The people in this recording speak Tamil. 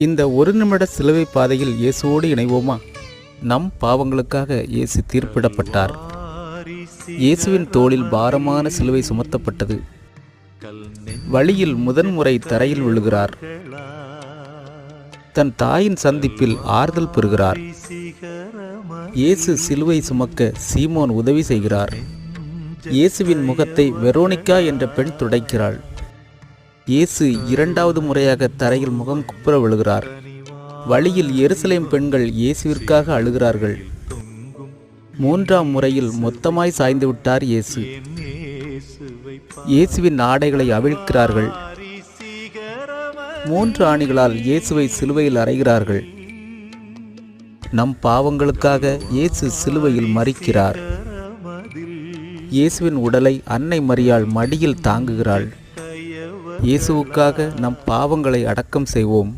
இந்த ஒரு நிமிட சிலுவை பாதையில் இயேசுவோடு இணைவோமா? நம் பாவங்களுக்காக இயேசு தீர்ப்பிடப்பட்டார். இயேசுவின் தோளில் பாரமான சிலுவை சுமத்தப்பட்டது. வழியில் முதன்முறை தரையில் விழுகிறார். தன் தாயின் சந்திப்பில் ஆறுதல் பெறுகிறார். இயேசு சிலுவை சுமக்க சீமோன் உதவி செய்கிறார். இயேசுவின் முகத்தை வெரோனிகா என்ற பெண் துடைக்கிறாள். இயேசு இரண்டாவது முறையாக தரையில் முகம் குப்புற விழுகிறார். வழியில் எருசலேம் பெண்கள் இயேசுவிற்காக அழுகிறார்கள். மூன்றாம் முறையில் மொத்தமாய் சாய்ந்து விட்டார் இயேசு. இயேசுவின் ஆடைகளை அவிழ்க்கிறார்கள். 3 ஆணிகளால் இயேசுவை சிலுவையில் அறைகிறார்கள். நம் பாவங்களுக்காக இயேசு சிலுவையில் மரிக்கிறார். இயேசுவின் உடலை அன்னை மரியாள் மடியில் தாங்குகிறாள். இயேசுவுக்காக நம் பாவங்களை அடக்கம் செய்வோம்.